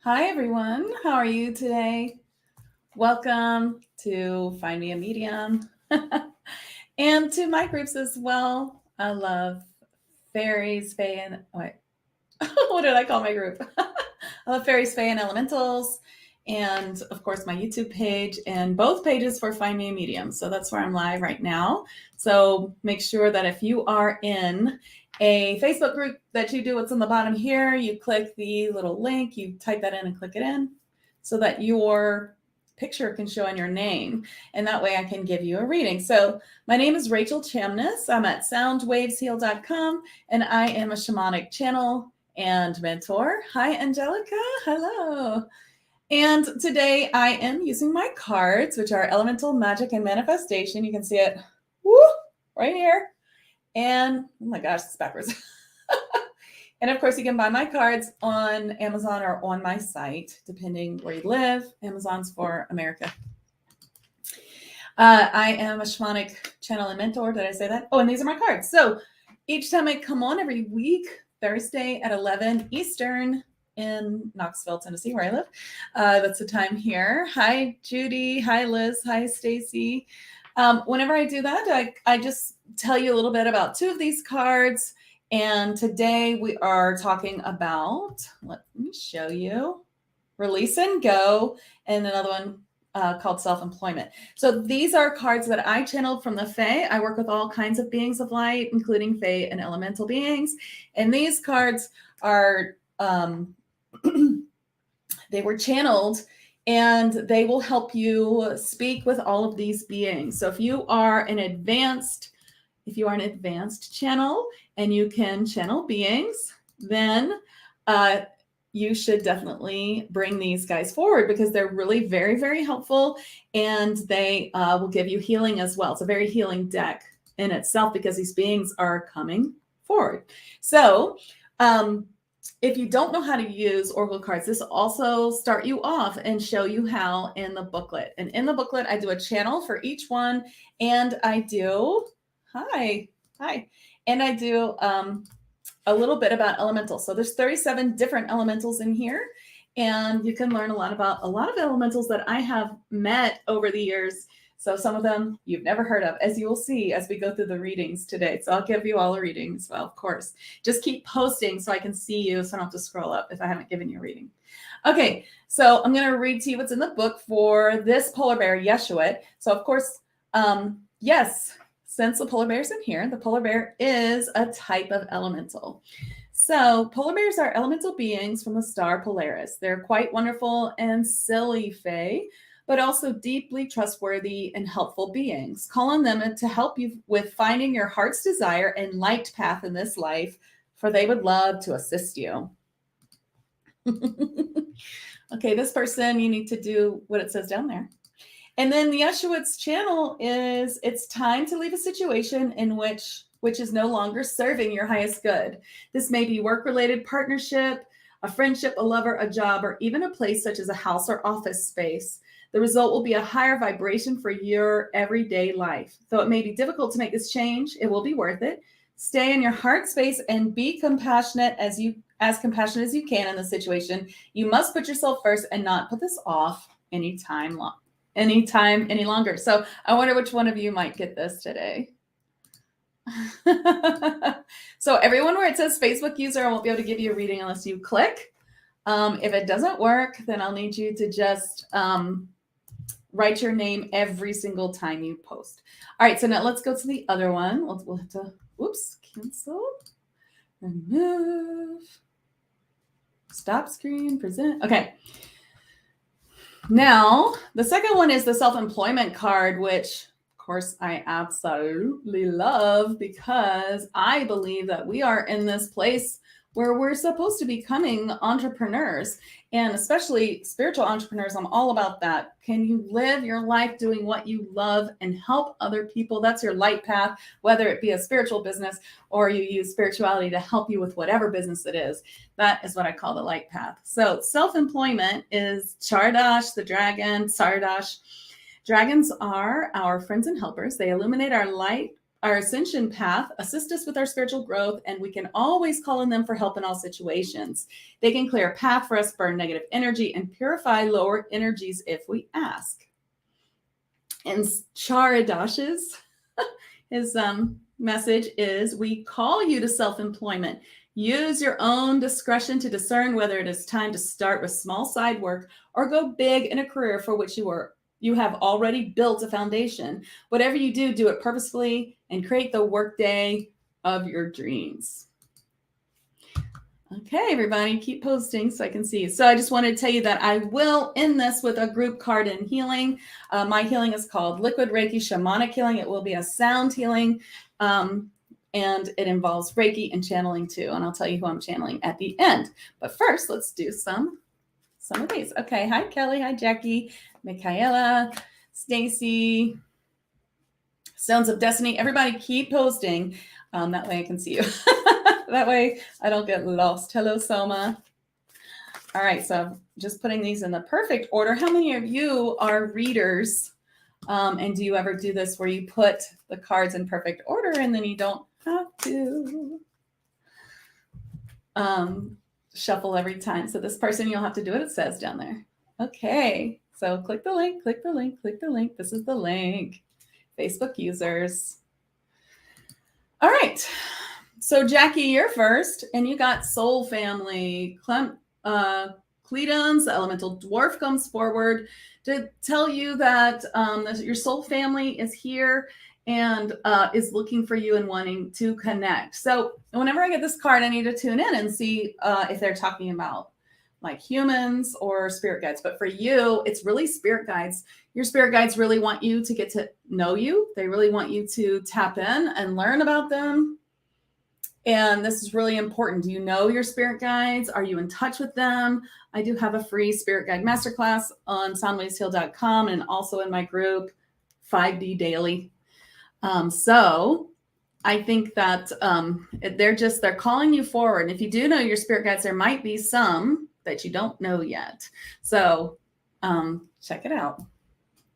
Hi, everyone. How are you today? Welcome to Find Me a Medium and to my groups as well. I love fairies, fae, and wait, what did I call my group? I love fairies, fae, and elementals, and of course my YouTube page and both pages for Find Me a Medium. So that's where I'm live right now. So make sure that if you are in a Facebook group that you do what's on the bottom here, you click the little link, you type that in and click it in so that your picture can show in your name. And that way I can give you a reading. So my name is Rachel Chamness. I'm at soundwavesheal.com and I am a shamanic channel and mentor. Hi, Angelica. Hello. And today I am using my cards, which are Elemental, Magic, and Manifestation. You can see it right here. And oh my gosh, it's backwards. And of course, you can buy my cards on Amazon or on my site, depending where you live. Amazon's for America. I am a shamanic channel and mentor. Did I say that? Oh, and these are my cards. So each time I come on every week, Thursday at 11 Eastern in Knoxville, Tennessee, where I live. That's the time here. Hi, Judy. Hi, Liz. Hi, Stacy. Whenever I do that, I just tell you a little bit about two of these cards. And today we are talking about, let me show you, Release and Go, and another one called Self-Employment. So these are cards that I channeled from the Fae. I work with all kinds of beings of light, including Fae and elemental beings. And these cards are, they were channeled and they will help you speak with all of these beings. So if you are an advanced channel and you can channel beings, then you should definitely bring these guys forward because they're really very, very helpful and they will give you healing as well. It's a very healing deck in itself because these beings are coming forward. So if you don't know how to use Oracle cards, this will also start you off and show you how in the booklet. And in the booklet, I do a channel for each one and I do... Hi. And I do a little bit about elementals. So there's 37 different elementals in here. And you can learn a lot about a lot of elementals that I have met over the years. So some of them you've never heard of, as you will see as we go through the readings today. So I'll give you all a reading as well, of course. Just keep posting so I can see you so I don't have to scroll up if I haven't given you a reading. Okay, so I'm going to read to you what's in the book for this polar bear, Yeshuat. So of course, yes, since the polar bear's in here, the polar bear is a type of elemental. So polar bears are elemental beings from the star Polaris. They're quite wonderful and silly fae, but also deeply trustworthy and helpful beings. Call on them to help you with finding your heart's desire and light path in this life, for they would love to assist you. Okay, this person, you need to do what it says down there. And then the Yeshuat's channel is, it's time to leave a situation in which is no longer serving your highest good. This may be work-related partnership, a friendship, a lover, a job, or even a place such as a house or office space. The result will be a higher vibration for your everyday life. Though it may be difficult to make this change, it will be worth it. Stay in your heart space and be compassionate as compassionate as you can in the situation. You must put yourself first and not put this off any longer. So I wonder which one of you might get this today. So everyone where it says Facebook user, I won't be able to give you a reading unless you click. If it doesn't work, then I'll need you to just write your name every single time you post. All right, so now let's go to the other one. We'll have to, cancel, remove, stop screen, present. Okay. Now, the second one is the self-employment card, which, of course, I absolutely love because I believe that we are in this place where we're supposed to be becoming entrepreneurs, and especially spiritual entrepreneurs. I'm all about that. Can you live your life doing what you love and help other people? That's your light path, whether it be a spiritual business or you use spirituality to help you with whatever business it is. That is what I call the light path. So self-employment is Chardash, the dragon, Sardash. Dragons are our friends and helpers. They illuminate our light our ascension path, assist us with our spiritual growth, and we can always call on them for help in all situations. They can clear a path for us, burn negative energy, and purify lower energies if we ask. And Charadash's his message is, we call you to self-employment. Use your own discretion to discern whether it is time to start with small side work or go big in a career for which you have already built a foundation. Whatever you do, do it purposefully and create the workday of your dreams. Okay, everybody, keep posting so I can see. So I just wanted to tell you that I will end this with a group card in healing. My healing is called Liquid Reiki Shamanic Healing. It will be a sound healing, and it involves Reiki and channeling too. And I'll tell you who I'm channeling at the end. But first, let's do some of these. Okay, hi, Kelly. Hi, Jackie, Michaela, Stacy, Stones of Destiny. Everybody keep posting. That way I can see you. That way I don't get lost. Hello, Soma. All right, so just putting these in the perfect order. How many of you are readers? And do you ever do this where you put the cards in perfect order and then you don't have to shuffle every time? So this person, you'll have to do what it says down there. Okay, so click the link, click the link, click the link. This is the link. Facebook users. All right. So Jackie, you're first, and you got Soul Family. Cledens, the Elemental Dwarf, comes forward to tell you that your soul family is here and is looking for you and wanting to connect. So whenever I get this card, I need to tune in and see if they're talking about like humans or spirit guides. But for you, it's really spirit guides. Your spirit guides really want you to get to know you. They really want you to tap in and learn about them. And this is really important. Do you know your spirit guides? Are you in touch with them? I do have a free spirit guide masterclass on soundwavesheal.com and also in my group 5D Daily. So I think that they're calling you forward. And if you do know your spirit guides, there might be some that you don't know yet. So check it out.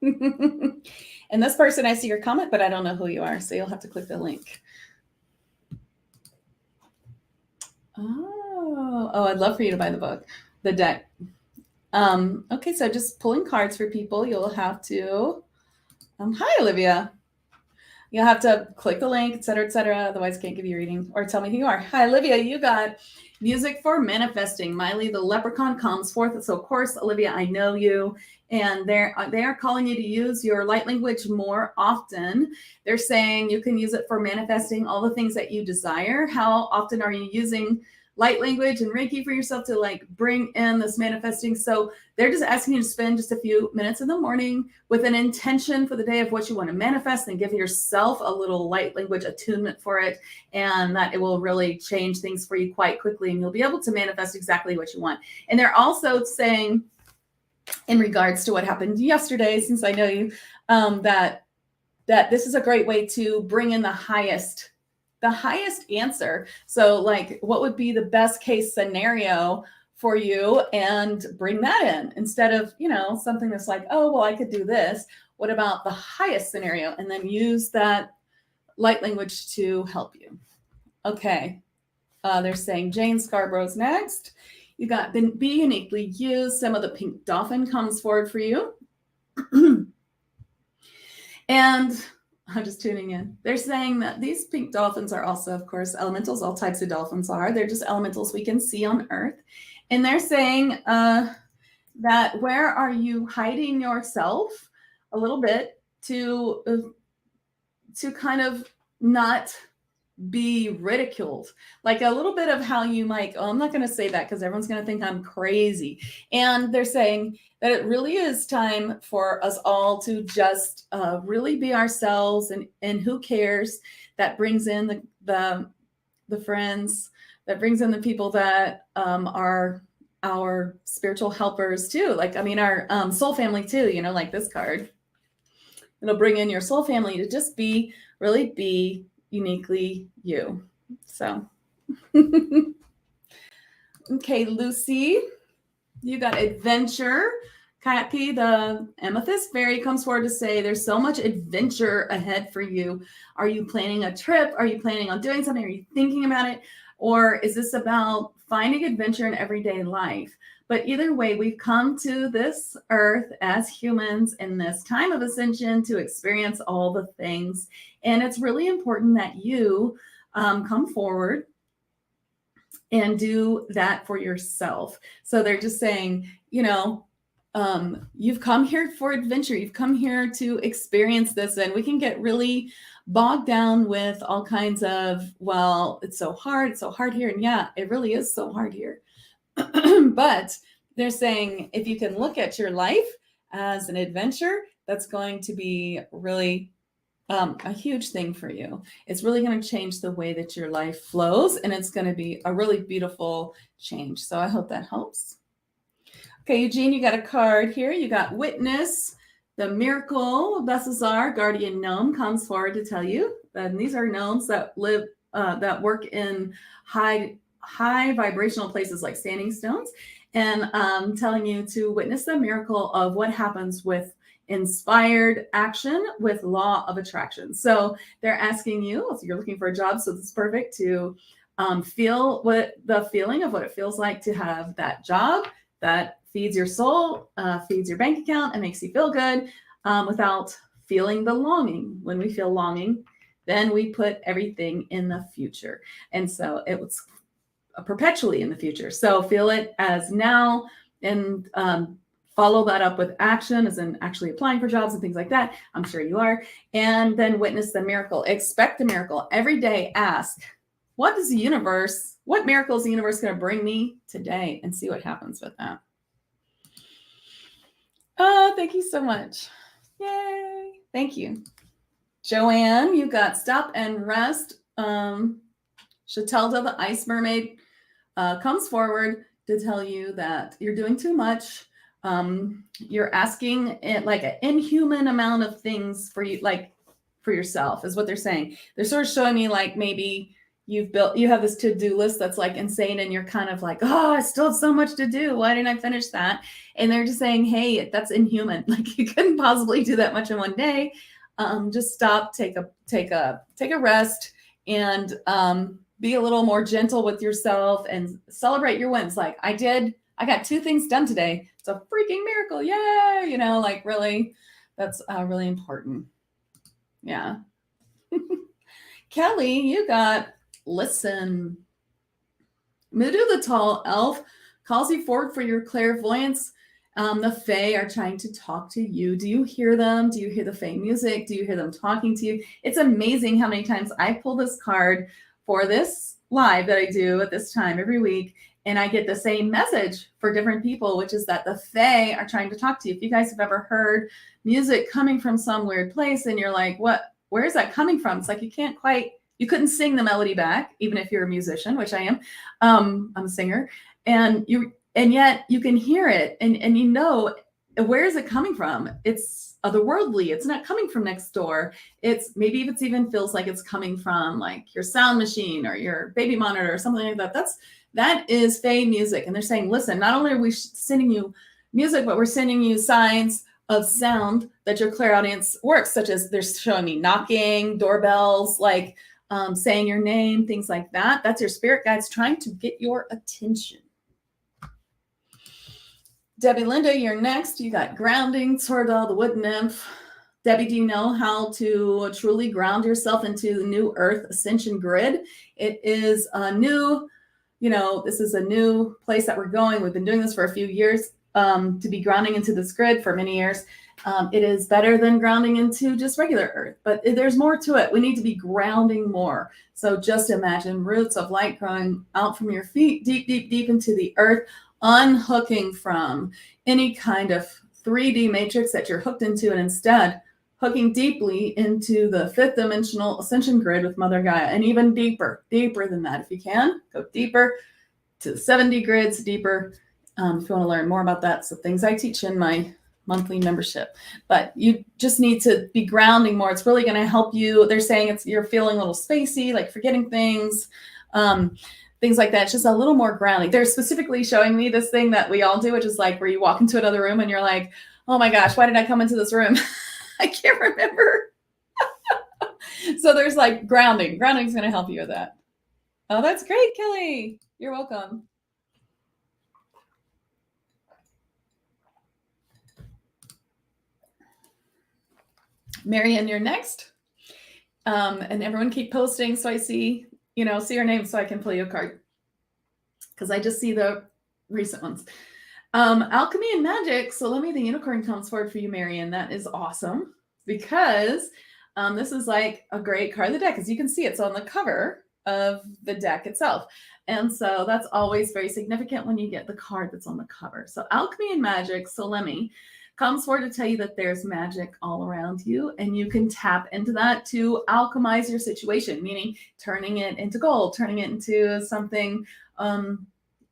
And this person, I see your comment, but I don't know who you are. So you'll have to click the link. Oh, I'd love for you to buy the book, the deck. Okay, so just pulling cards for people. You'll have to, hi, Olivia. You'll have to click the link, et cetera, otherwise I can't give you a reading or tell me who you are. Hi, Olivia, you got music for manifesting. Miley the leprechaun comes forth. So of course, Olivia, I know you. And they are calling you to use your light language more often. They're saying you can use it for manifesting all the things that you desire. How often are you using light language and Reiki for yourself to like bring in this manifesting? So they're just asking you to spend just a few minutes in the morning with an intention for the day of what you want to manifest and give yourself a little light language attunement for it. And that it will really change things for you quite quickly. And you'll be able to manifest exactly what you want. And they're also saying, in regards to what happened yesterday, since I know you, that this is a great way to bring in the highest answer. So like, what would be the best case scenario for you and bring that in instead of, something that's like, oh, well, I could do this. What about the highest scenario? And then use that light language to help you. Okay. They're saying Jane Scarborough's next. You got Be Uniquely Used. Some of the Pink Dolphin comes forward for you. And I'm just tuning in. They're saying that these pink dolphins are also, of course, elementals. All types of dolphins are. They're just elementals we can see on Earth. And they're saying that where are you hiding yourself a little bit to kind of not be ridiculed, like a little bit of how you might, I'm not going to say that because everyone's going to think I'm crazy. And they're saying that it really is time for us all to just really be ourselves, and who cares? That brings in the friends, that brings in the people that are our spiritual helpers too. Like, our soul family too, like this card. It'll bring in your soul family to just really be uniquely you. So, okay, Lucy, you got adventure. Kaki, the amethyst fairy, comes forward to say there's so much adventure ahead for you. Are you planning a trip? Are you planning on doing something? Are you thinking about it? Or is this about finding adventure in everyday life? But either way, we've come to this earth as humans in this time of ascension to experience all the things. And it's really important that you come forward and do that for yourself. So they're just saying, you've come here for adventure. You've come here to experience this. And we can get really bogged down with all kinds of, well, it's so hard here. And yeah, it really is so hard here. But they're saying, if you can look at your life as an adventure, that's going to be really a huge thing for you. It's really going to change the way that your life flows, and it's going to be a really beautiful change. So I hope that helps. Okay, Eugene, you got a card here. You got Witness, the Miracle Bessazar Guardian Gnome comes forward to tell you. And these are gnomes that live, that work in high vibrational places like standing stones, and telling you to witness the miracle of what happens with inspired action with law of attraction. So they're asking you, if you're looking for a job, so this is perfect, to feel what the feeling of what it feels like to have that job that feeds your soul, feeds your bank account, and makes you feel good without feeling the longing. When we feel longing, then we put everything in the future. And so it was perpetually in the future. So feel it as now, and follow that up with action, as in actually applying for jobs and things like that. I'm sure you are. And then witness the miracle. Expect the miracle. Every day ask, what miracle is the universe going to bring me today? And see what happens with that. Oh, thank you so much. Yay. Thank you. Joanne, you got Stop and Rest. Shatelda, the ice mermaid, comes forward to tell you that you're doing too much. You're asking it like an inhuman amount of things for you, like for yourself, is what they're saying. They're sort of showing me like maybe you have this to-do list that's like insane, and you're kind of like, oh, I still have so much to do. Why didn't I finish that? And they're just saying, hey, that's inhuman. Like you couldn't possibly do that much in one day. Just stop, take a rest, and be a little more gentle with yourself and celebrate your wins. Like I got 2 things done today. It's a freaking miracle. Yay. Like really, that's really important. Yeah. Kelly, you got Listen. Mudu, the tall elf, calls you forward for your clairvoyance. The Fae are trying to talk to you. Do you hear them? Do you hear the Fae music? Do you hear them talking to you? It's amazing how many times I pull this card for this live that I do at this time every week, and I get the same message for different people, which is that the Fae are trying to talk to you. If you guys have ever heard music coming from some weird place and you're like, where is that coming from? It's like you couldn't sing the melody back, even if you're a musician, which I am. I'm a singer, and yet you can hear it, and where is it coming from? It's otherworldly. It's not coming from next door. It's maybe if it's even feels like it's coming from like your sound machine or your baby monitor or something like that. That is Fae music. And they're saying, listen, not only are we sending you music, but we're sending you signs of sound that your clairaudience works, such as they're showing me knocking, doorbells, like saying your name, things like that. That's your spirit guides trying to get your attention. Debbie Linda, you're next. You got Grounding, Sordell, the Wood Nymph. Debbie, do you know how to truly ground yourself into the new Earth Ascension grid? It is a new, this is a new place that we're going. We've been doing this for a few years, to be grounding into this grid for many years. It is better than grounding into just regular Earth, but there's more to it. We need to be grounding more. So just imagine roots of light growing out from your feet, deep, deep, deep into the earth, unhooking from any kind of 3D matrix that you're hooked into, and instead hooking deeply into the 5th dimensional ascension grid with Mother Gaia, and even deeper than that. If you can, go deeper to the 7D grids, deeper. If you want to learn more about that, so things I teach in my monthly membership, but you just need to be grounding more. It's really going to help you. They're saying you're feeling a little spacey, like forgetting things. things like that. It's just a little more grounding. They're specifically showing me this thing that we all do, which is like where you walk into another room and you're like, oh my gosh, why did I come into this room? I can't remember. So there's like grounding. Grounding is going to help you with that. Oh, that's great, Kelly. You're welcome. Marianne, you're next. And everyone keep posting so I see your name so I can pull you a card. Because I just see the recent ones. Alchemy and Magic. So let me, the unicorn comes forward for you, Marianne. That is awesome. Because this is like a great card of the deck. As you can see, it's on the cover of the deck itself. And so that's always very significant when you get the card that's on the cover. So Alchemy and Magic, Solemi, comes forward to tell you that there's magic all around you, and you can tap into that to alchemize your situation, meaning turning it into gold, turning it into something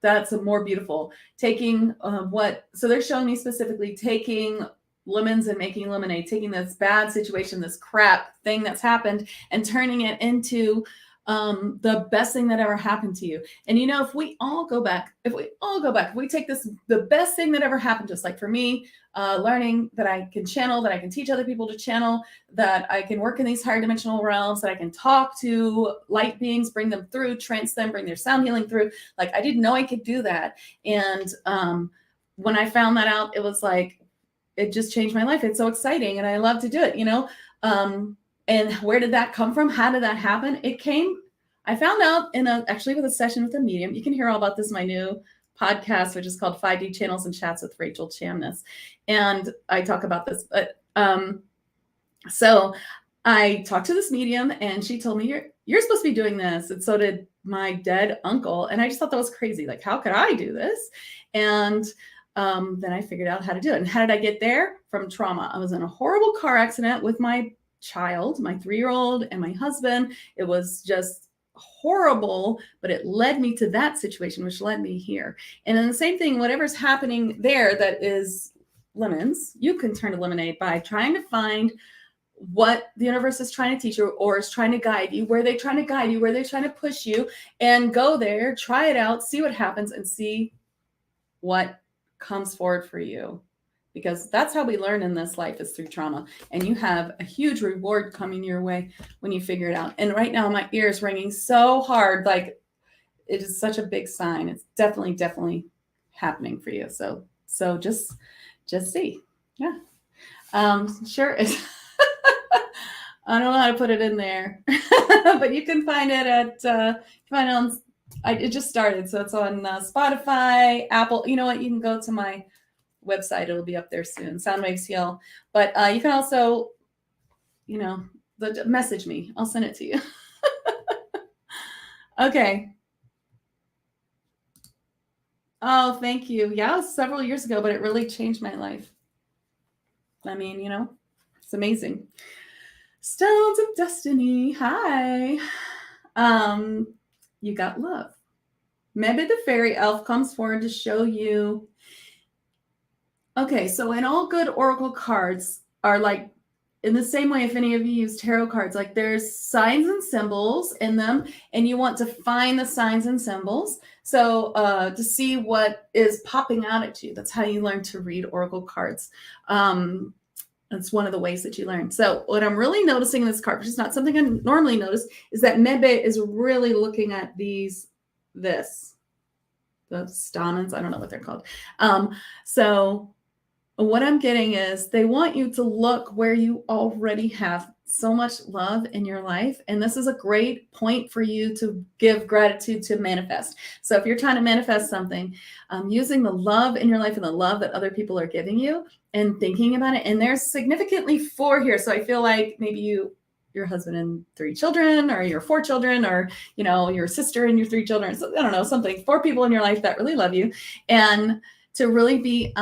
that's more beautiful. Taking so they're showing me specifically taking lemons and making lemonade, taking this bad situation, this crap thing that's happened, and turning it into the best thing that ever happened to you. And if we all go back, if we take this, the best thing that ever happened, just like for me, learning that I can channel, that I can teach other people to channel, that I can work in these higher dimensional realms, that I can talk to light beings, bring them through, trance them, bring their sound healing through. Like, I didn't know I could do that. And when I found that out, it was like, it just changed my life. It's so exciting. And I love to do it, and where did that come from? How did that happen? I found out actually with a session with a medium. You can hear all about this in my new podcast, which is called 5D Channels and Chats with Rachel Chamness. And I talk about this, but so I talked to this medium and she told me, you're supposed to be doing this. And so did my dead uncle. And I just thought that was crazy. Like, how could I do this? And then I figured out how to do it. And how did I get there? From trauma. I was in a horrible car accident with my child, my 3-year-old, and my husband. It was just horrible, but it led me to that situation, which led me here. And then the same thing, whatever's happening there that is lemons, you can turn to lemonade by trying to find what the universe is trying to teach you or is trying to guide you, where they're trying to guide you, where they're trying to push you, and go there, try it out, see what happens, and see what comes forward for you. Because that's how we learn in this life, is through trauma. And you have a huge reward coming your way when you figure it out. And right now my ear is ringing so hard. Like, it is such a big sign. It's definitely happening for you. So just see. Yeah. Sure. I don't know how to put it in there, but you can find it it just started. So it's on Spotify, Apple. You know what? You can go to my website. It'll be up there soon. Soundwaves Heal. But you can also, message me. I'll send it to you. Okay. Oh, thank you. Yeah, it was several years ago, but it really changed my life. I mean, it's amazing. Stones of Destiny. Hi. You got love. Maybe the fairy elf comes forward to show you. Okay, so in all good oracle cards are like, in the same way, if any of you use tarot cards, like there's signs and symbols in them, and you want to find the signs and symbols. So to see what is popping out at you, that's how you learn to read oracle cards. That's one of the ways that you learn. So what I'm really noticing in this card, which is not something I normally notice, is that Mebe is really looking at the stamens. I don't know what they're called. So what I'm getting is they want you to look where you already have so much love in your life. And this is a great point for you to give gratitude to manifest. So if you're trying to manifest something, using the love in your life and the love that other people are giving you and thinking about it. And there's significantly 4 here. So I feel like maybe your husband and 3 children, or your 4 children, or, your sister and your 3 children. So I don't know, something, 4 people in your life that really love you. And to really be,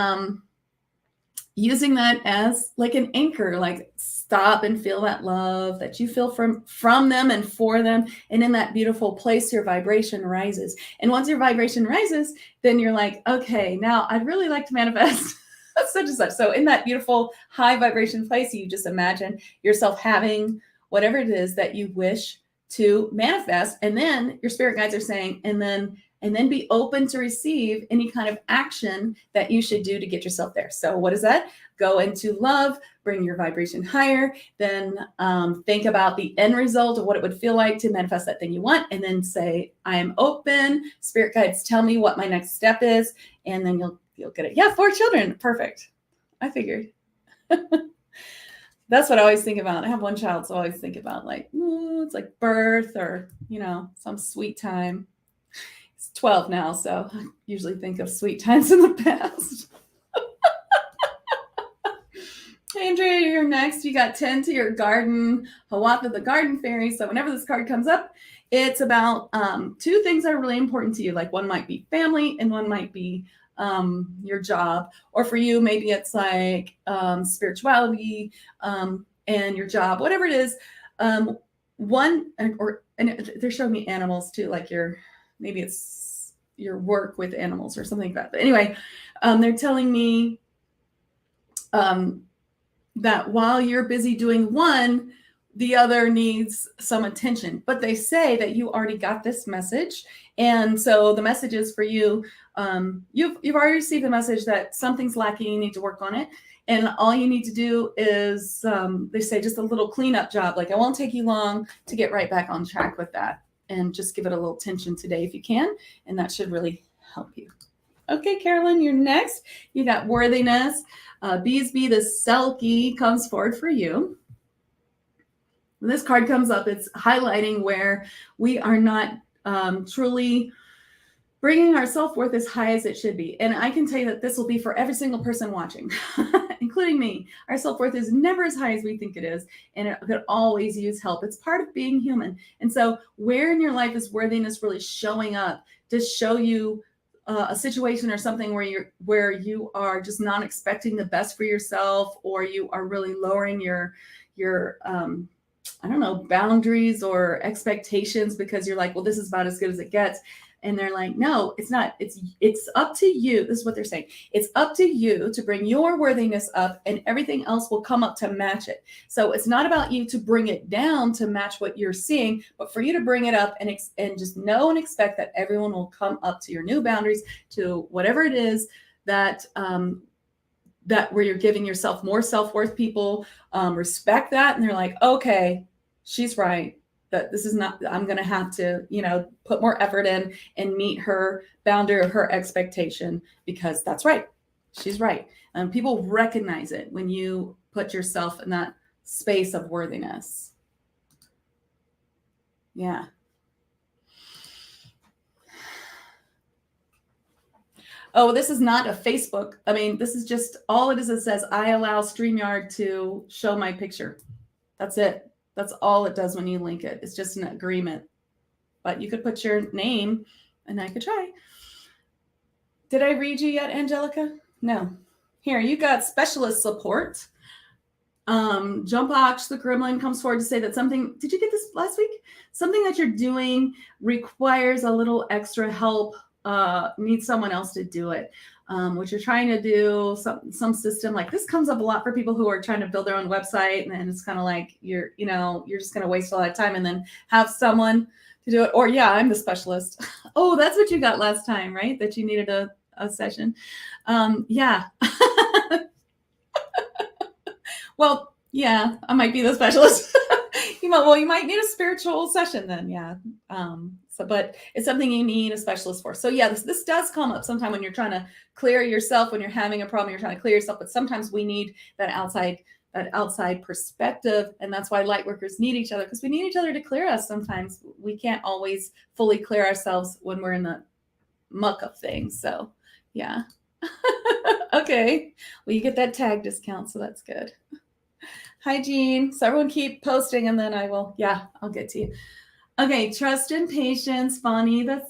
using that as like an anchor, like stop and feel that love that you feel from them and for them. And in that beautiful place, your vibration rises. And once your vibration rises, then you're like, okay, now I'd really like to manifest such and such. So in that beautiful high vibration place, you just imagine yourself having whatever it is that you wish to manifest. And then your spirit guides are saying, and then be open to receive any kind of action that you should do to get yourself there. So what is that? Go into love, bring your vibration higher, then think about the end result of what it would feel like to manifest that thing you want, and then say, I am open. Spirit guides tell me what my next step is, and then you'll get it. Yeah, 4 children. Perfect. I figured. That's what I always think about. I have 1 child, so I always think about like, it's like birth or, some sweet time. 12 now, so I usually think of sweet times in the past. Hey, Andrea, you're next. You got 10 to your garden, Hawatha the garden fairy. So whenever this card comes up, it's about 2 things that are really important to you. Like one might be family and one might be your job. Or for you, maybe it's like spirituality and your job, whatever it is. And they're showing me animals too, like maybe it's your work with animals or something like that. But anyway, they're telling me that while you're busy doing one, the other needs some attention. But they say that you already got this message. And so the message is for you. You've already received the message that something's lacking. You need to work on it. And all you need to do is, they say, just a little cleanup job. Like, it won't take you long to get right back on track with that. And just give it a little attention today if you can. And that should really help you. Okay, Carolyn, you're next. You got worthiness. Beesby the Selkie comes forward for you. When this card comes up, it's highlighting where we are not truly bringing our self-worth as high as it should be. And I can tell you that this will be for every single person watching, including me. Our self-worth is never as high as we think it is, and it could always use help. It's part of being human. And so where in your life is worthiness really showing up to show you a situation or something where you are just not expecting the best for yourself, or you are really lowering your boundaries or expectations because you're like, well, this is about as good as it gets. And they're like, no, it's not. It's up to you. This is what they're saying. It's up to you to bring your worthiness up, and everything else will come up to match it. So it's not about you to bring it down to match what you're seeing, but for you to bring it up and just know and expect that everyone will come up to your new boundaries, to whatever it is that where you're giving yourself more self-worth. People respect that, and they're like, okay, she's right. That this is not, I'm going to have to, put more effort in and meet her boundary or her expectation, because that's right. She's right. And people recognize it when you put yourself in that space of worthiness. Yeah. Oh, this is not a Facebook. I mean, this is just, all it is, it says, I allow StreamYard to show my picture. That's it. That's all it does when you link it. It's just an agreement. But you could put your name, and I could try. Did I read you yet, Angelica? No. Here, you got specialist support. Jumpbox the Gremlin comes forward to say that something, did you get this last week? Something that you're doing requires a little extra help, needs someone else to do it. What you're trying to do, some system like this comes up a lot for people who are trying to build their own website, and then it's kind of like you're just going to waste a lot of time and then have someone to do it. Or yeah, I'm the specialist. Oh, that's what you got last time, right? That you needed a session. Yeah. Well, yeah, I might be the specialist. You might need a spiritual session then. Yeah. But it's something you need a specialist for. So yeah, this does come up sometime when you're trying to clear yourself, when you're having a problem, you're trying to clear yourself. But sometimes we need that outside perspective. And that's why light workers need each other, because we need each other to clear us. Sometimes we can't always fully clear ourselves when we're in the muck of things. So yeah. Okay. Well, you get that tag discount, so that's good. Hi, Jean. So everyone keep posting, and then I'll get to you. Okay, trust and patience, Bonnie, the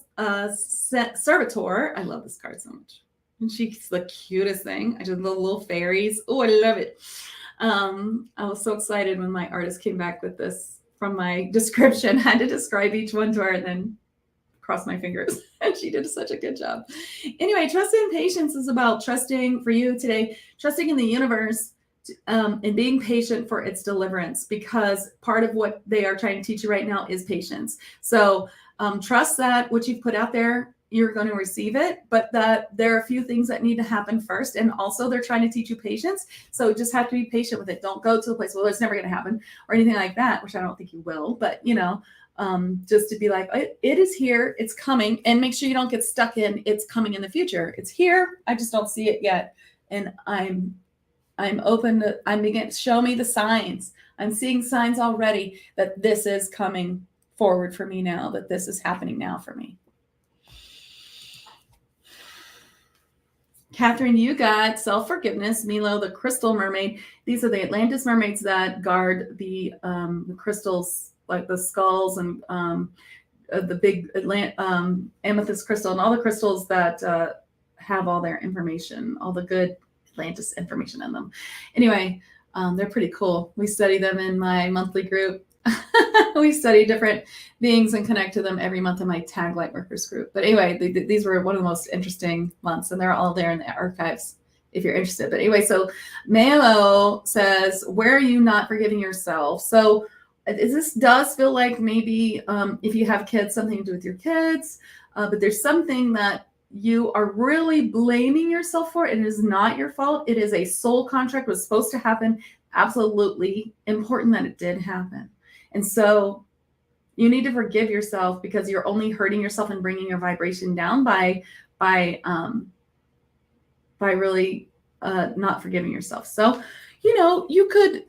servitor. I love this card so much. And she's the cutest thing. I did the little fairies. Oh, I love it. I was so excited when my artist came back with this from my description. I had to describe each one to her and then cross my fingers. And she did such a good job. Anyway, trust and patience is about trusting for you today, trusting in the universe and being patient for its deliverance, because part of what they are trying to teach you right now is patience. So trust that what you've put out there, you're going to receive it, but that there are a few things that need to happen first. And also they're trying to teach you patience. So just have to be patient with it. Don't go to a place, well, it's never going to happen or anything like that, which I don't think you will, but just to be like, it is here, it's coming, and make sure you don't get stuck in it's coming in the future. It's here. I just don't see it yet. And I'm open to, show me the signs. I'm seeing signs already that this is coming forward for me now, that this is happening now for me. Catherine, you got self-forgiveness. Milo, the crystal mermaid. These are the Atlantis mermaids that guard the crystals, like the skulls and the big amethyst crystal and all the crystals that have all their information, all the good Atlantis information in them. Anyway, they're pretty cool. We study them in my monthly group. We study different beings and connect to them every month in my Tag Lightworkers group. But anyway, these were one of the most interesting months, and they're all there in the archives if you're interested. But anyway, so Malo says, where are you not forgiving yourself? So this does feel like maybe if you have kids, something to do with your kids, but there's something that you are really blaming yourself for. It is not your fault. It is a soul contract. It was supposed to happen. Absolutely important that it did happen. And so you need to forgive yourself, because you're only hurting yourself and bringing your vibration down by really not forgiving yourself. So, you could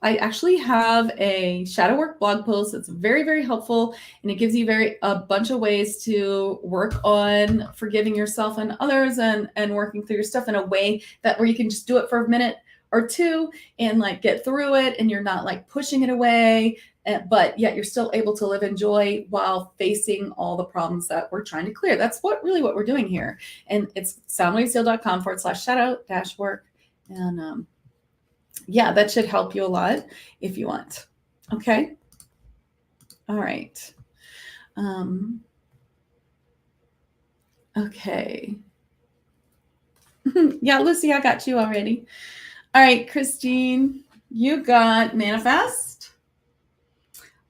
I actually have a shadow work blog post that's very, very helpful, and it gives you a bunch of ways to work on forgiving yourself and others and working through your stuff in a way that where you can just do it for a minute or two and like get through it, and you're not like pushing it away, but yet you're still able to live in joy while facing all the problems that we're trying to clear. That's what we're doing here. And it's soundwavesheal.com/shadow-work. And yeah, that should help you a lot if you want. Okay. All right. Okay. Yeah, Lucy, I got you already. All right, Christine, you got manifest.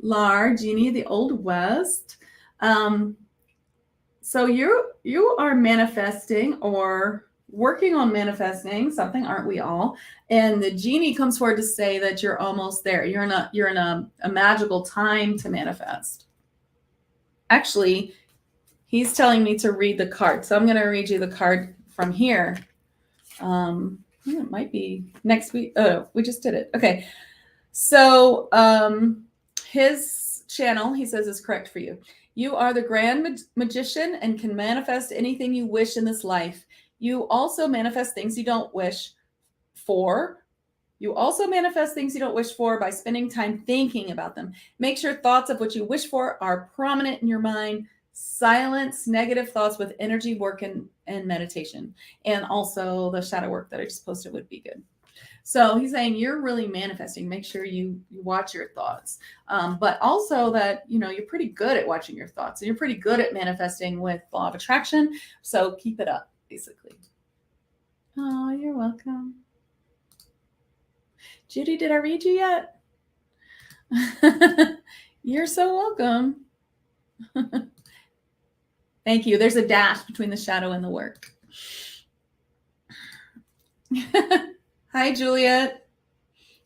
Lar, Jeannie, the Old West. So you are manifesting or working on manifesting something, aren't we all? And the genie comes forward to say that you're almost there. You're in a magical time to manifest. Actually, he's telling me to read the card. So I'm going to read you the card from here. It might be next week. Oh, we just did it. Okay. So his channel, he says, is correct for you. You are the grand magician and can manifest anything you wish in this life. You also manifest things you don't wish for. You also manifest things you don't wish for by spending time thinking about them. Make sure thoughts of what you wish for are prominent in your mind. Silence negative thoughts with energy work and meditation. And also the shadow work that I just posted would be good. So he's saying you're really manifesting. Make sure you watch your thoughts. But also that, you're pretty good at watching your thoughts, and you're pretty good at manifesting with law of attraction. So keep it up, basically. Oh, you're welcome. Judy, did I read you yet? You're so welcome. Thank you. There's a dash between the shadow and the work. Hi, Juliet.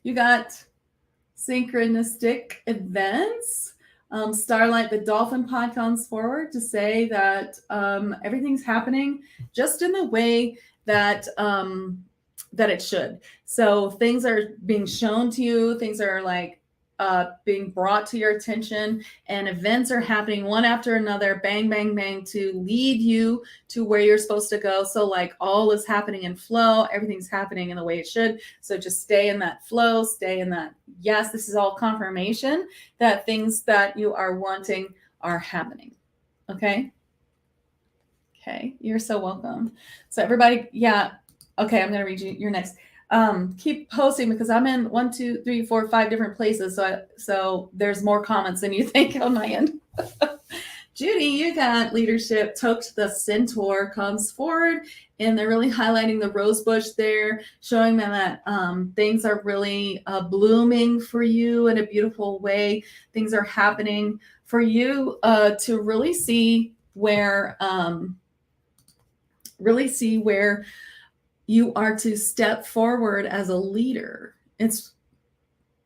You got synchronistic events. Starlight, the dolphin pod comes forward to say that everything's happening just in the way that it should. So things are being shown to you. Things are like being brought to your attention, and events are happening one after another, bang, bang, bang, to lead you to where you're supposed to go. So like all is happening in flow. Everything's happening in the way it should. So just stay in that flow, stay in that. Yes, this is all confirmation that things that you are wanting are happening. Okay. Okay. You're so welcome. So everybody, yeah. Okay. I'm going to read you your next. Keep posting, because I'm in 1, 2, 3, 4, 5 different places. So there's more comments than you think on my end. Judy, you got leadership. Tokt the Centaur comes forward, and they're really highlighting the rose bush there, showing them that things are really blooming for you in a beautiful way. Things are happening for you to really see where you are to step forward as a leader.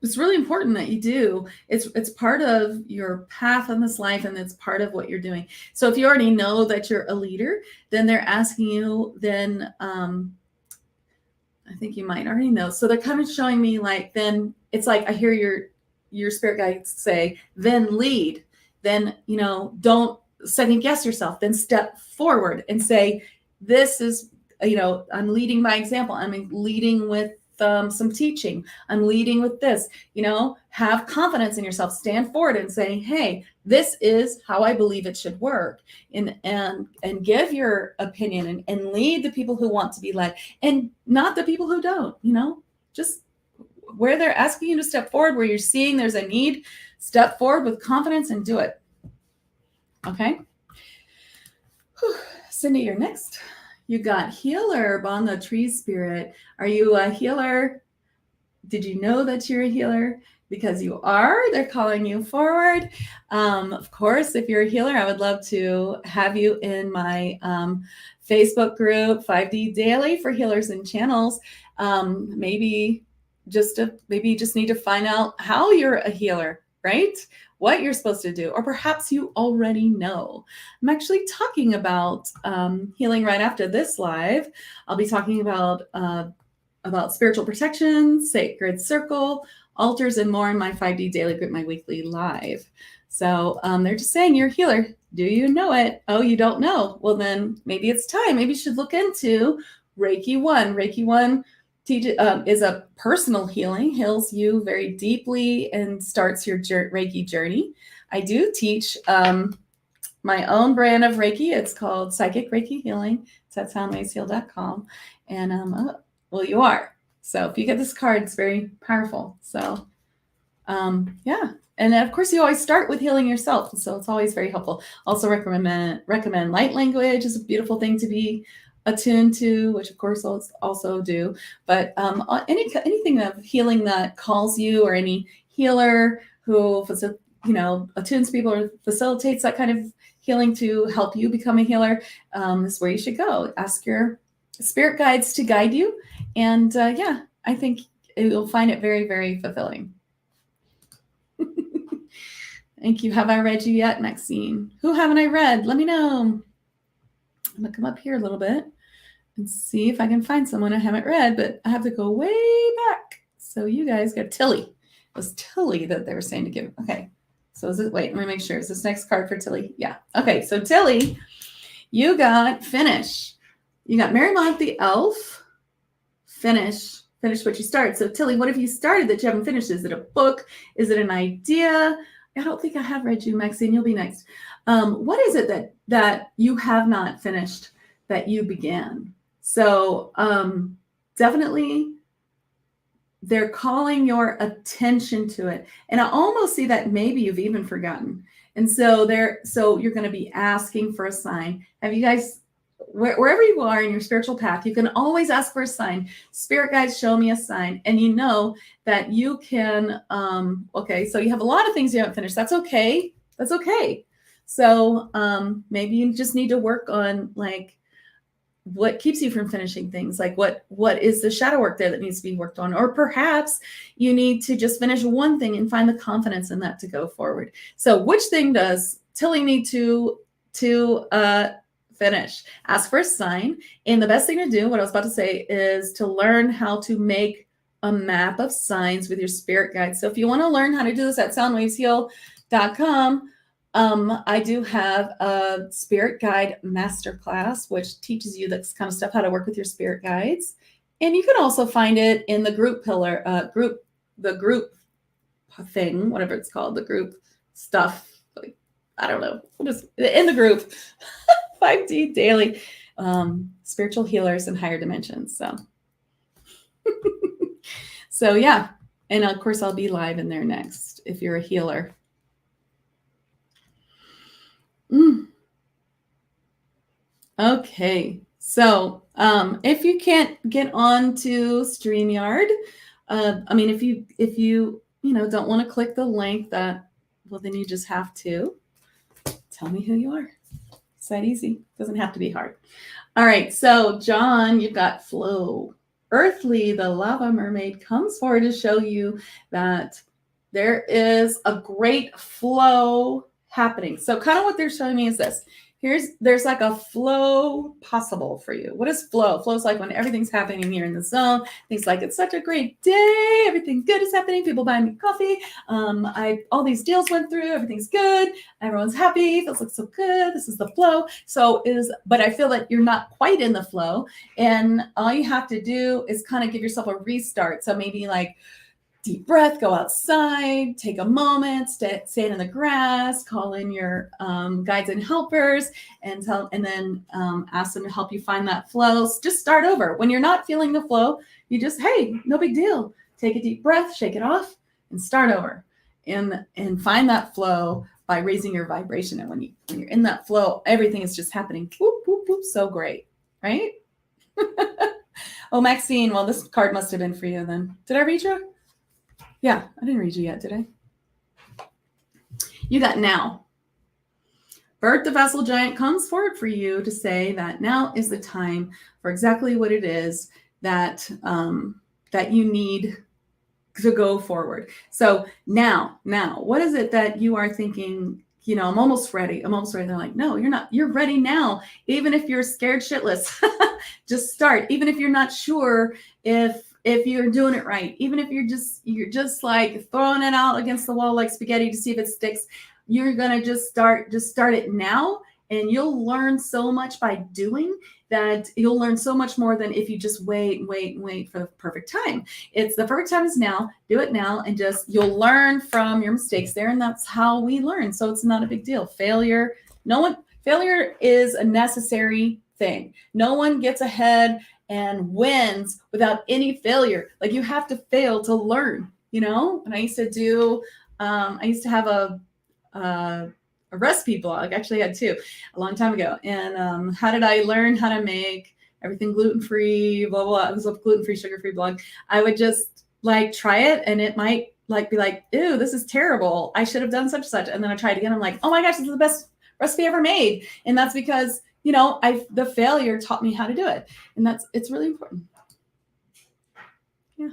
It's really important that you do. It's part of your path in this life, and it's part of what you're doing. So if you already know that you're a leader, then they're asking you, then I think you might already know. So they're kind of showing me like, then it's like I hear your spirit guides say, then lead. Then, don't second guess yourself. Then step forward and say, this is, I'm leading by example. I'm leading with some teaching. I'm leading with this, have confidence in yourself, stand forward and say, hey, this is how I believe it should work, and give your opinion and lead the people who want to be led and not the people who don't, just where they're asking you to step forward, where you're seeing there's a need, step forward with confidence and do it. Okay. Whew. Cindy, you're next. You got healer, Bon the tree spirit. Are you a healer? Did you know that you're a healer? Because you are, they're calling you forward. Of course, if you're a healer, I would love to have you in my Facebook group, 5D Daily for Healers and Channels. Maybe just need to find out how you're a healer, right? What you're supposed to do, or perhaps you already know. I'm actually talking about healing right after this live. I'll be talking about spiritual protection, sacred circle, altars, and more in my 5D Daily Group, my weekly live. So they're just saying you're a healer. Do you know it? Oh, you don't know? Well, then maybe it's time. Maybe you should look into Reiki 1. Reiki 1 is a personal healing, heals you very deeply and starts your Reiki journey. I do teach my own brand of Reiki. It's called Psychic Reiki Healing. It's at soundwaveheal.com. And well, you are. So if you get this card, it's very powerful. So yeah. And then, of course, you always start with healing yourself. So it's always very helpful. Also recommend light language is a beautiful thing to be attuned to, which of course I'll also do. But anything of healing that calls you, or any healer who attunes people or facilitates that kind of healing to help you become a healer, is where you should go. Ask your spirit guides to guide you. And yeah, I think you'll find it very, very fulfilling. Thank you. Have I read you yet, Maxine? Who haven't I read? Let me know. I'm going to come up here a little bit and see if I can find someone I haven't read, but I have to go way back. So you guys got Tilly. It was Tilly that they were saying to give. Okay. So is it, wait, let me make sure. Is this next card for Tilly? Yeah. Okay. So Tilly, you got finish. You got Marymount the elf. Finish what you started. So Tilly, what have you started that you haven't finished? Is it a book? Is it an idea? I don't think I have read you, Maxine. You'll be next. What is it that you have not finished that you began? So definitely they're calling your attention to it. And I almost see that maybe you've even forgotten. And so you're going to be asking for a sign. Have you guys, wherever you are in your spiritual path, you can always ask for a sign. Spirit guides, show me a sign. And you know that you can, okay, so you have a lot of things you haven't finished. That's okay. That's okay. So maybe you just need to work on like what keeps you from finishing things, like what is the shadow work there that needs to be worked on, or perhaps you need to just finish one thing and find the confidence in that to go forward. So which thing does Tilly need to finish? Ask for a sign. And the best thing to do, what I was about to say, is to learn how to make a map of signs with your spirit guide. So if you want to learn how to do this at soundwavesheal.com, I do have a spirit guide masterclass, which teaches you this kind of stuff, how to work with your spirit guides. And you can also find it in the group pillar, the group thing, whatever it's called, the group stuff. Like, I don't know. Just in the group, 5D Daily, spiritual healers in higher dimensions. So, so yeah. And of course, I'll be live in there next if you're a healer. Okay. So if you can't get on to StreamYard, I mean, if you don't want to click the link, well, then you just have to tell me who you are. It's that easy. Doesn't have to be hard. All right. So John, you've got flow. Earthly, the lava mermaid, comes forward to show you that there is a great flow happening. So kind of what they're showing me is this. There's like a flow possible for you. What is flow? Flow is like when everything's happening here in the zone. Things like it's such a great day. Everything good is happening. People buying me coffee. All these deals went through. Everything's good. Everyone's happy. Feels like so good. This is the flow. But I feel that you're not quite in the flow. And all you have to do is kind of give yourself a restart. So maybe like deep breath, go outside, take a moment, stand in the grass, call in your guides and helpers, and then ask them to help you find that flow. So just start over. When you're not feeling the flow, you just, hey, no big deal. Take a deep breath, shake it off, and start over. And find that flow by raising your vibration. And when you're in that flow, everything is just happening. Whoop, whoop, whoop, so great, right? Oh, Maxine, well, this card must have been for you then. Did I read you? Yeah, I didn't read you yet, did I? You got now. Bert the Vessel Giant comes forward for you to say that now is the time for exactly what it is that you need to go forward. So now, what is it that you are thinking? I'm almost ready. They're like, no, you're not. You're ready now. Even if you're scared shitless, just start. Even if you're not sure if you're doing it right, even if you're just like throwing it out against the wall like spaghetti to see if it sticks, you're going to just start it now. And you'll learn so much by doing that. You'll learn so much more than if you just wait for the perfect time. It's the perfect time is now. Do it now. And you'll learn from your mistakes there. And that's how we learn. So it's not a big deal. Failure is a necessary thing. No one gets ahead and wins without any failure. Like you have to fail to learn, And I used to have a recipe blog. Actually, I had two a long time ago. And how did I learn how to make everything gluten-free, blah, blah, blah. It was a gluten-free, sugar-free blog. I would just like try it and it might be like, ew, this is terrible. I should have done such and such. And then I tried again. I'm like, oh my gosh, this is the best recipe ever made. And that's because the failure taught me how to do it. And it's really important. Yeah.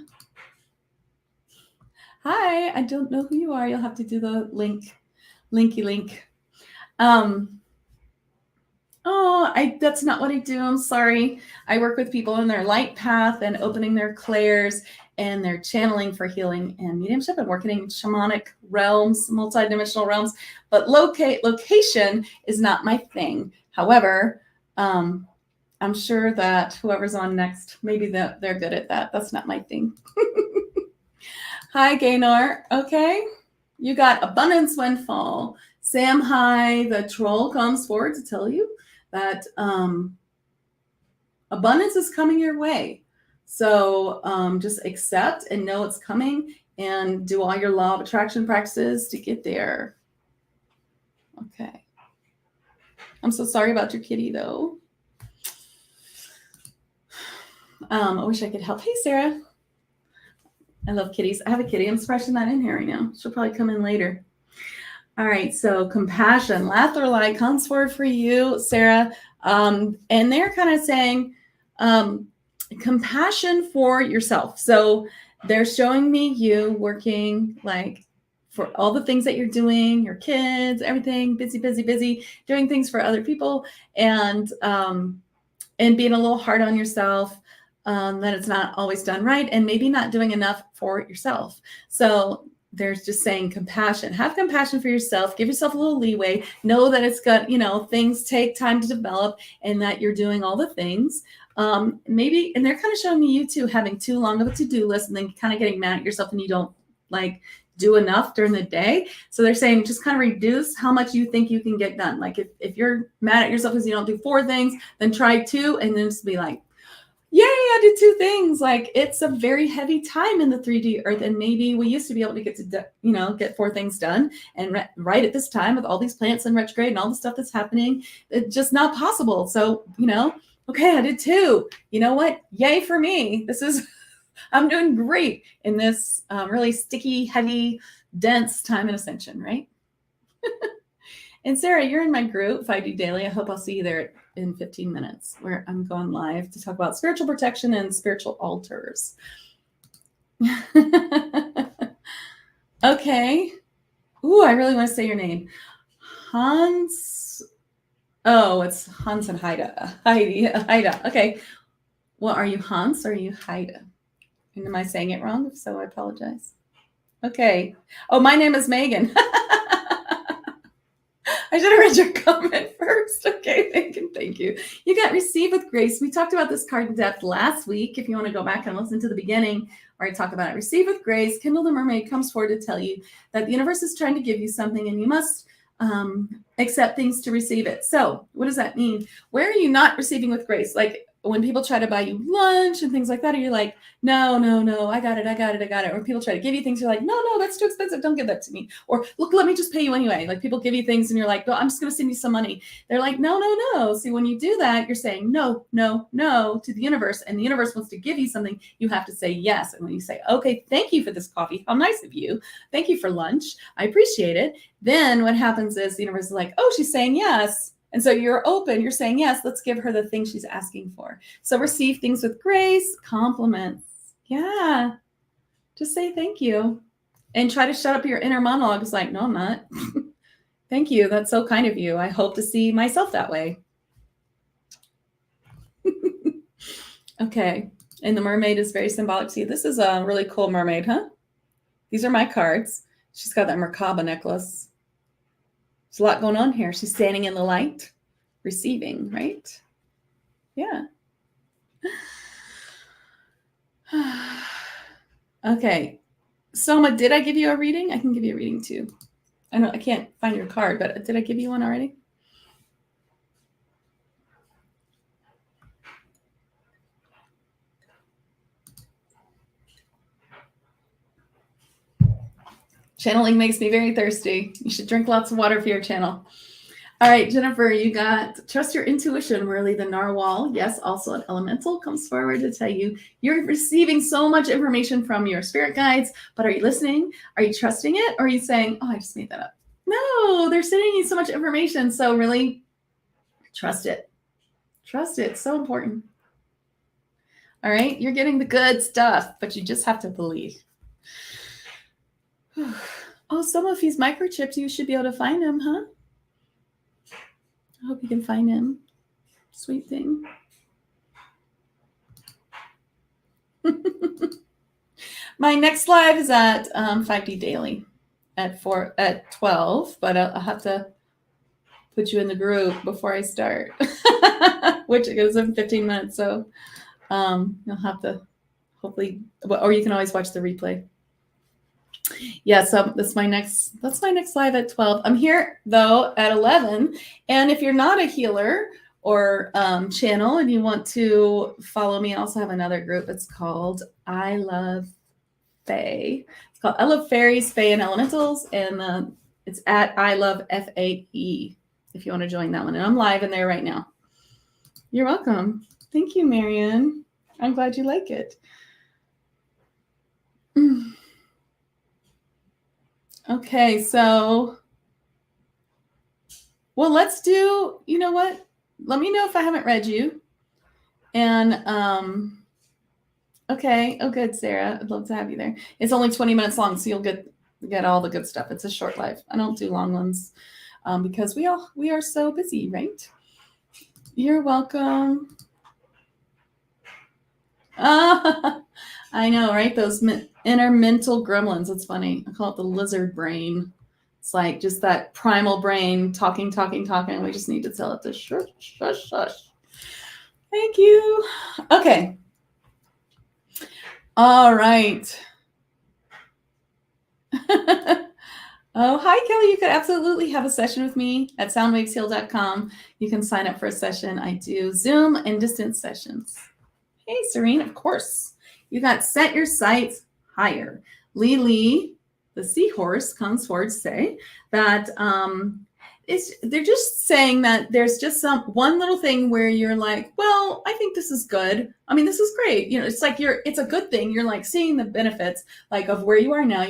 Hi, I don't know who you are. You'll have to do the linky link. That's not what I do. I'm sorry. I work with people in their light path and opening their clairs and their channeling for healing and mediumship and working in shamanic realms, multidimensional realms. But location is not my thing. However, I'm sure that whoever's on next, maybe they're good at that. That's not my thing. Hi, Gaynor. Okay. You got abundance windfall. Sam High, the troll, comes forward to tell you that abundance is coming your way. So just accept and know it's coming and do all your law of attraction practices to get there. Okay. I'm so sorry about your kitty, though. I wish I could help. Hey, Sarah. I love kitties. I have a kitty. I'm surprised she's not in here right now. She'll probably come in later. All right. So compassion, Lathrolite comes forward for you, Sarah. And they're kind of saying compassion for yourself. So they're showing me you working like for all the things that you're doing, your kids, everything, busy, doing things for other people, and being a little hard on yourself, that it's not always done right, and maybe not doing enough for yourself. So there's just saying compassion. Have compassion for yourself. Give yourself a little leeway. Know that it's got, things take time to develop, and that you're doing all the things. Maybe, and they're kind of showing me you too having too long of a to-do list, and then kind of getting mad at yourself when you don't do enough during the day. So they're saying just kind of reduce how much you think you can get done. Like if you're mad at yourself because you don't do 4 things, then try 2, and then just be like, Yay, I did 2 things. Like, it's a very heavy time in the 3D Earth, and maybe we used to be able to get 4 things done, and right at this time with all these planets in retrograde and all the stuff that's happening, it's just not possible. So, okay, I did 2. You know what? Yay for me. I'm doing great in this really sticky, heavy, dense time in ascension, right? And Sarah, you're in my group, 5D Daily. I hope I'll see you there in 15 minutes, where I'm going live to talk about spiritual protection and spiritual altars. Okay. Ooh, I really want to say your name. Hans. Oh, it's Hans and Haida. Okay. Well, are you Hans or are you Haida? And am I saying it wrong? If so, I apologize. Okay. Oh, my name is Megan. I should have read your comment first. Okay, thank you. You got Receive with Grace. We talked about this card in depth last week. If you want to go back and listen to the beginning, where I talk about it. Receive with Grace. Kendall the Mermaid comes forward to tell you that the universe is trying to give you something, and you must accept things to receive it. So what does that mean? Where are you not receiving with grace? Like when people try to buy you lunch and things like that, are you like, no, I got it. Or people try to give you things, you're like, no, that's too expensive. Don't give that to me. Or look, let me just pay you anyway. Like people give you things and you're like, no, I'm just going to send you some money. They're like, no. See, when you do that, you're saying no to the universe, and the universe wants to give you something. You have to say yes. And when you say, okay, thank you for this coffee. How nice of you. Thank you for lunch. I appreciate it. Then what happens is the universe is like, oh, she's saying yes. And so you're open, you're saying, yes, let's give her the thing she's asking for. So receive things with grace, compliments. Yeah. Just say thank you. And try to shut up your inner monologue. It's like, no, I'm not. Thank you. That's so kind of you. I hope to see myself that way. Okay. And the mermaid is very symbolic. See, this is a really cool mermaid, huh? These are my cards. She's got that Merkaba necklace. There's a lot going on here. She's standing in the light, receiving, right? Yeah. Okay. Soma, did I give you a reading? I can give you a reading too. I know I can't find your card, but did I give you one already? Channeling makes me very thirsty. You should drink lots of water for your channel. All right, Jennifer, you got trust your intuition. Really, the narwhal. Yes, also an elemental comes forward to tell you you're receiving so much information from your spirit guides, but are you listening? Are you trusting it? Or are you saying, oh, I just made that up? No, they're sending you so much information. So really trust it. Trust it. It's so important. All right, you're getting the good stuff, but you just have to believe. Oh, some of these microchips, you should be able to find them, huh? I hope you can find him. Sweet thing. My next live is at 5D Daily at 12, but I'll have to put you in the group before I start, which goes in 15 minutes. So you'll have to hopefully, or you can always watch the replay. Yeah, so that's my next live at 12. I'm here though at 11. And if you're not a healer or channel and you want to follow me, I also have another group. It's called I Love Fae. It's called I Love Fairies, Fae and Elementals, and it's at I Love FAE if you want to join that one. And I'm live in there right now. You're welcome. Thank you, Marianne. I'm glad you like it. Okay, so, well, let's do, you know what? Let me know if I haven't read you. And, okay. Oh, good, Sarah. I'd love to have you there. It's only 20 minutes long, so you'll get all the good stuff. It's a short live. I don't do long ones because we are so busy, right? You're welcome. I know, right? Those inner mental gremlins. It's funny. I call it the lizard brain. It's like just that primal brain talking. We just need to tell it to shush. Thank you. Okay. All right. Oh, hi, Kelly. You could absolutely have a session with me at soundwavesheal.com. You can sign up for a session. I do Zoom and distance sessions. Hey, Serene, of course. You got set your sights higher. Lily, the seahorse, comes forward to say that they're just saying that there's just one little thing where you're like, well, I think this is good. I mean, this is great. You know, it's like it's a good thing. You're like seeing the benefits like of where you are now.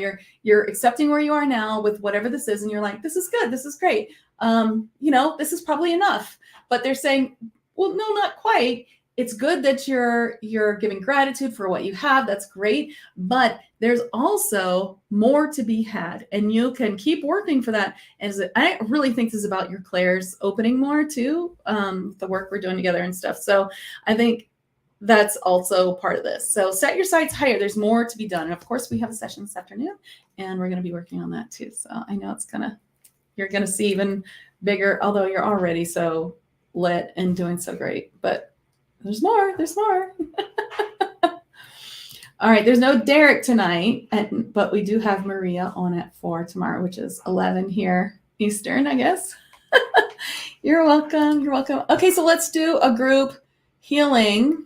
You're accepting where you are now with whatever this is, and you're like, this is good. This is great. You know, this is probably enough. But they're saying, well, no, not quite. It's good that you're giving gratitude for what you have. That's great. But there's also more to be had, and you can keep working for that. And I really think this is about your clairs opening more too, the work we're doing together and stuff. So I think that's also part of this. So set your sights higher. There's more to be done. And of course, we have a session this afternoon, and we're going to be working on that too. So I know you're going to see even bigger, although you're already so lit and doing so great. But there's more. All right. There's no Derek tonight, but we do have Maria on at 4 tomorrow, which is 11 here Eastern, I guess. You're welcome. You're welcome. Okay. So let's do a group healing.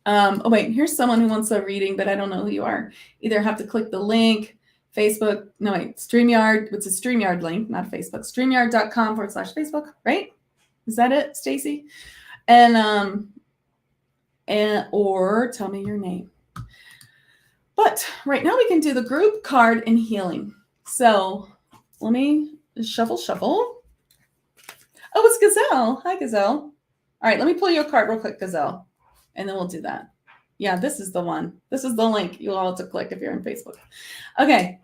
Oh, wait, here's someone who wants a reading, but I don't know who you are. Either have to click the link, Facebook. No, wait, StreamYard. It's a StreamYard link, not Facebook. StreamYard.com/Facebook, right? Is that it, Stacy? And or tell me your name. But right now we can do the group card and healing. So let me shuffle. Oh, it's Gazelle. Hi, Gazelle. All right, let me pull you a card real quick, Gazelle, and then we'll do that. Yeah, this is the one. This is the link you'll all have to click if you're on Facebook. Okay.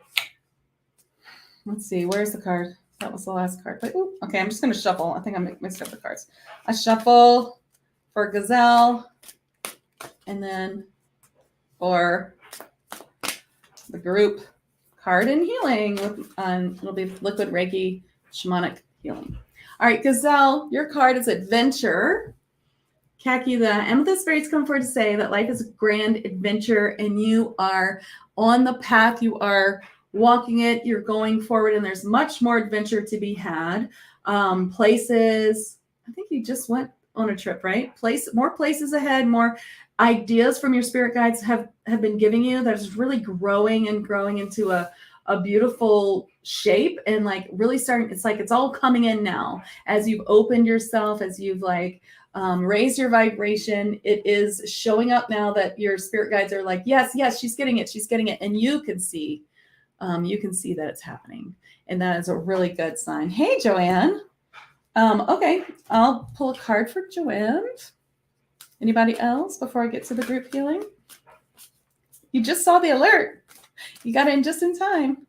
Let's see. Where's the card? That was the last card. But, okay, I'm just going to shuffle. I think I mixed up the cards. I shuffle for Gazelle, and then for the group card and healing. It'll be Liquid Reiki Shamanic Healing. All right, Gazelle, your card is Adventure. Khaki, the Amethyst Fairies come forward to say that life is a grand adventure, and you are on the path. You are walking it. You're going forward, and there's much more adventure to be had. Places. I think you just went on a trip, right? More places ahead. More ideas from your spirit guides have been giving you. That's really growing into a beautiful shape, and like really starting. It's like it's all coming in now as you've opened yourself, as you've like raised your vibration. It is showing up now that your spirit guides are like, yes, she's getting it, and you can see that it's happening, and that is a really good sign. Hey, Joanne. Okay, I'll pull a card for Joanne. Anybody else before I get to the group healing? You just saw the alert. You got in just in time.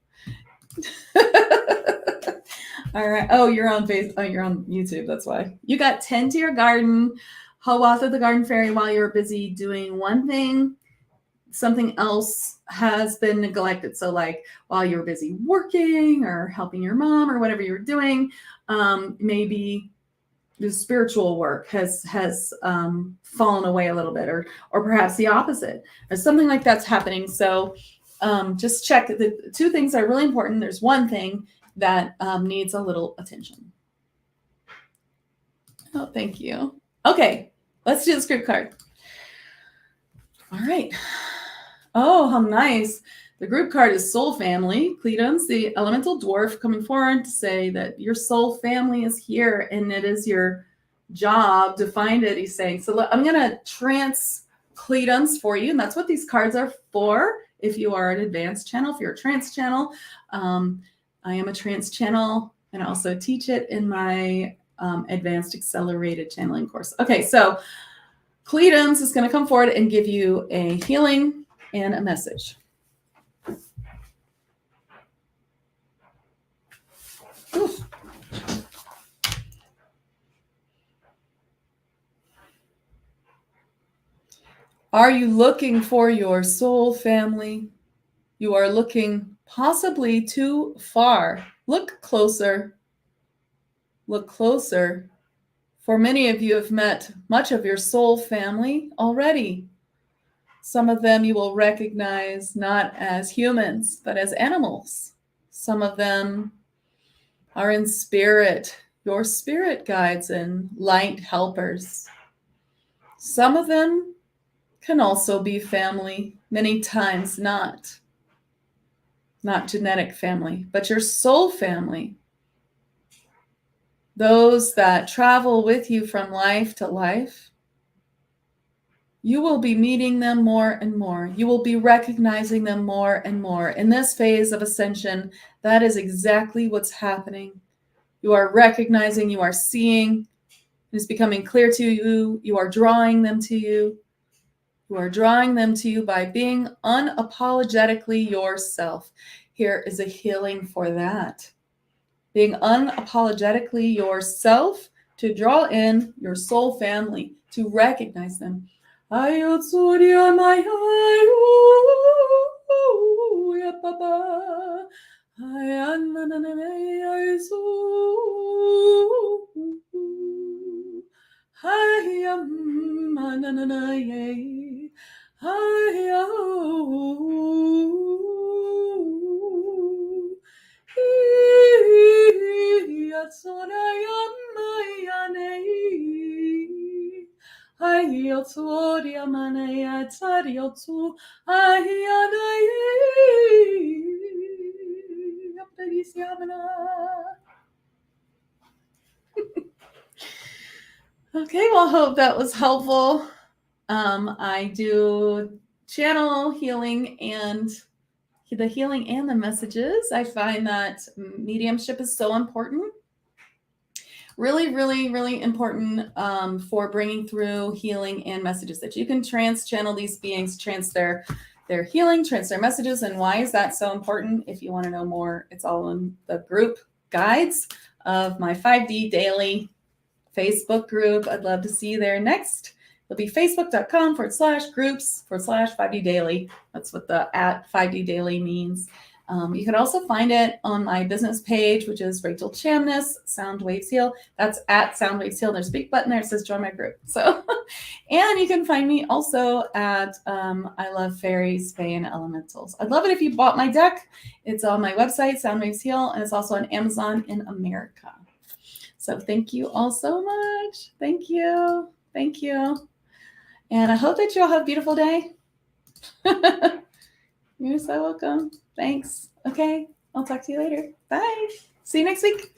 All right. Oh, you're on you're on YouTube. That's why. You got tend to your garden. Hawath the garden fairy while you're busy doing one thing. Something else has been neglected. So like while you're busy working or helping your mom or whatever you're doing, maybe the spiritual work has fallen away a little bit, or perhaps the opposite, or something like that's happening. So just check. The two things are really important. There's one thing that needs a little attention. Oh, thank you. Okay, let's do the script card. All right. Oh, how nice. The group card is Soul Family. Cledens, the elemental dwarf, coming forward to say that your soul family is here, and it is your job to find it, he's saying. So I'm going to trance Cledens for you, and that's what these cards are for. If you are an advanced channel, if you're a trance channel, I am a trance channel, and I also teach it in my advanced accelerated channeling course. Okay, so Cledens is going to come forward and give you a healing and a message. Oof. Are you looking for your soul family? You are looking possibly too far. Look closer. Look closer. For many of you have met much of your soul family already. Some of them you will recognize not as humans, but as animals. Some of them are in spirit, your spirit guides and light helpers. Some of them can also be family, many times not genetic family, but your soul family. Those that travel with you from life to life. You will be meeting them more and more. You will be recognizing them more and more. In this phase of ascension, that is exactly what's happening. You are recognizing, you are seeing, it's becoming clear to you. You are drawing them to you. You are drawing them to you by being unapologetically yourself. Here is a healing for that. Being unapologetically yourself to draw in your soul family, to recognize them. Okay, well, hope that was helpful. I do channel healing and the healing and the messages. I find that mediumship is so important. Really, really, really important for bringing through healing and messages, that you can channel these beings, their healing, their messages. And why is that so important? If you want to know more, it's all in the group guides of my 5D daily Facebook group. I'd love to see you there next. It'll be facebook.com/groups/5D daily. That's what the @5D daily means. You can also find it on my business page, which is Rachel Chamness, Sound Waves Heal. That's @Sound Waves Heal. There's a big button there. It says join my group. So, and you can find me also at I Love Fairies, Fae, and Elementals. I'd love it if you bought my deck. It's on my website, Sound Waves Heal, and it's also on Amazon in America. So thank you all so much. Thank you. Thank you. And I hope that you all have a beautiful day. You're so welcome. Thanks. Okay. I'll talk to you later. Bye. See you next week.